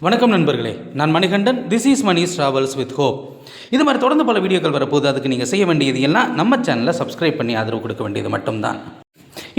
வணக்கம் நண்பர்களே, நான் Manikandan. This is Mani's travels with hope. இது மாதிரி தொடர்ந்து பல வீடியோக்கள் வரப்போது. அதுக்கு நீங்கள் செய்ய வேண்டியது எல்லாம் நம்ம சேனலை சப்ஸ்கிரைப் பண்ணி ஆதரவு கொடுக்க வேண்டியது மட்டும்தான்.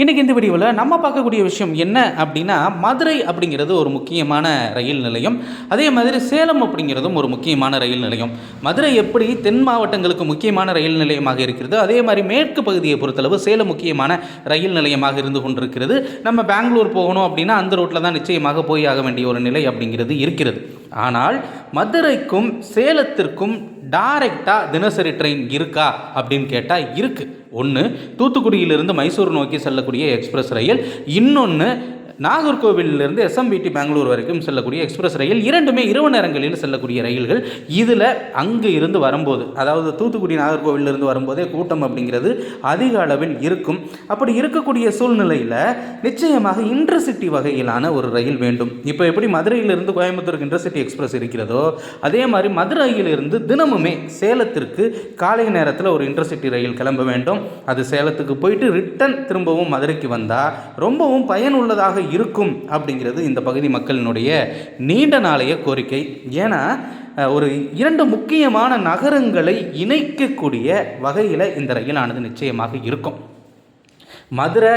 இன்றைக்கி இந்த வீடியோவில் நம்ம பார்க்கக்கூடிய விஷயம் என்ன அப்படின்னா, மதுரை அப்படிங்கிறது ஒரு முக்கியமான ரயில் நிலையம். அதே மாதிரி சேலம் அப்படிங்கிறதும் ஒரு முக்கியமான ரயில் நிலையம். மதுரை எப்படி தென் மாவட்டங்களுக்கு முக்கியமான ரயில் நிலையமாக இருக்கிறது, அதே மாதிரி மேற்கு பகுதியை பொறுத்தளவு சேலம் முக்கியமான ரயில் நிலையமாக இருந்து கொண்டிருக்கிறது. நம்ம பெங்களூர் போகணும் அப்படின்னா அந்த ரோட்டில் தான் நிச்சயமாக போய் ஆக வேண்டிய ஒரு நிலை அப்படிங்கிறது இருக்கிறது. ஆனால் மதுரைக்கும் சேலத்திற்கும் டைரெக்டாக தினசரி ட்ரெயின் இருக்கா அப்படின்னு கேட்டால் இருக்குது. ஒன்று தூத்துக்குடியிலிருந்து மைசூர் நோக்கி செல்லக்கூடிய எக்ஸ்பிரஸ் ரயில், இன்னொன்று நாகர்கோவிலிருந்து எஸ்எம்பிடி பெங்களூர் வரைக்கும் செல்லக்கூடிய எக்ஸ்பிரஸ் ரயில். இரண்டுமே இரவு நேரங்களில் செல்லக்கூடிய ரயில்கள். இதில் அங்கு இருந்து வரும்போது, அதாவது தூத்துக்குடி நாகர்கோவிலிருந்து வரும்போதே கூட்டம் அப்படிங்கிறது அதிக அளவில் இருக்கும். அப்படி இருக்கக்கூடிய சூழ்நிலையில் நிச்சயமாக இன்டர்சிட்டி வகையிலான ஒரு ரயில் வேண்டும். இப்போ எப்படி மதுரையிலிருந்து கோயம்புத்தூருக்கு இன்டர்சிட்டி எக்ஸ்பிரஸ் இருக்கிறதோ, அதே மாதிரி மதுரையிலிருந்து தினமுமே சேலத்திற்கு காலை நேரத்தில் ஒரு இன்டர்சிட்டி ரயில் கிளம்ப வேண்டும். அது சேலத்துக்கு போயிட்டு ரிட்டன் திரும்பவும் மதுரைக்கு வந்தால் ரொம்பவும் பயனுள்ளதாக இருக்கும் அப்படிங்கிறது இந்த பகுதி மக்களினுடைய நீண்ட நாளைய கோரிக்கை. ஏன்னா ஒரு இரண்டு முக்கியமான நகரங்களை இணைக்கக்கூடிய வகையில் இந்த ரயிலானது நிச்சயமாக இருக்கும். மதுரை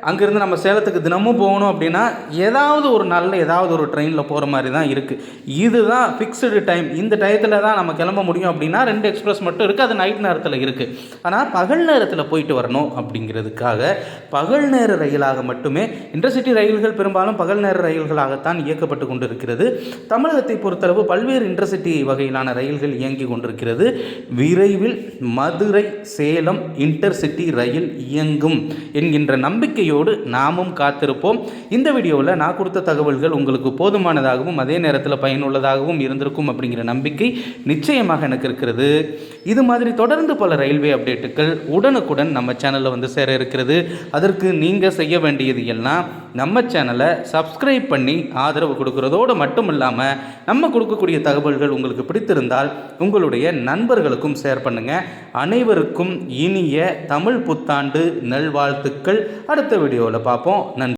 அங்கேருந்து நம்ம சேலத்துக்கு தினமும் போகணும் அப்படின்னா ஏதாவது ஒரு நாளில் ஏதாவது ஒரு ட்ரெயினில் போகிற மாதிரி தான் இருக்குது. இதுதான் ஃபிக்ஸ்டு டைம். இந்த டயத்தில் தான் நம்ம கிளம்ப முடியும் அப்படின்னா 2 எக்ஸ்பிரஸ் மட்டும் இருக்குது. அது நைட் நேரத்தில் இருக்குது. ஆனால் பகல் நேரத்தில் போயிட்டு வரணும் அப்படிங்கிறதுக்காக பகல் நேர ரயிலாக மட்டுமே இன்டர்சிட்டி ரயில்கள் பெரும்பாலும் பகல் நேர ரயில்களாகத்தான் இயக்கப்பட்டு கொண்டு இருக்கிறது. தமிழகத்தை பொறுத்தளவு பல்வேறு இன்டர்சிட்டி வகையிலான ரயில்கள் இயங்கி கொண்டிருக்கிறது. விரைவில் மதுரை சேலம் இன்டர்சிட்டி ரயில் இயங்கும் என்கின்ற நம்பிக்கையோடு நாமும் காத்திருப்போம். இந்த வீடியோவில் நான் கொடுத்த தகவல்கள் உங்களுக்கு போதுமானதாகவும் அதே நேரத்தில் பயனுள்ளதாகவும் இருந்திருக்கும் அப்படிங்கிற நம்பிக்கை நிச்சயமாக எனக்கு இருக்கிறது. இது மாதிரி தொடர்ந்து பல ரயில்வே அப்டேட்டுகள் உடனுக்குடன் நம்ம சேனலில் வந்து சேர இருக்கிறது. அதற்கு நீங்கள் செய்ய வேண்டியது எல்லாம் நம்ம சேனலை சப்ஸ்கிரைப் பண்ணி ஆதரவு கொடுக்கறதோடு மட்டும் இல்லாமல் நம்ம கொடுக்கக்கூடிய தகவல்கள் உங்களுக்கு பிடித்திருந்தால் உங்களுடைய நண்பர்களுக்கும் ஷேர் பண்ணுங்கள். அனைவருக்கும் இனிய தமிழ் புத்தாண்டு நல்வாழ்த்துக்கள். அடுத்த வீடியோவில் பார்ப்போம். நன்றி.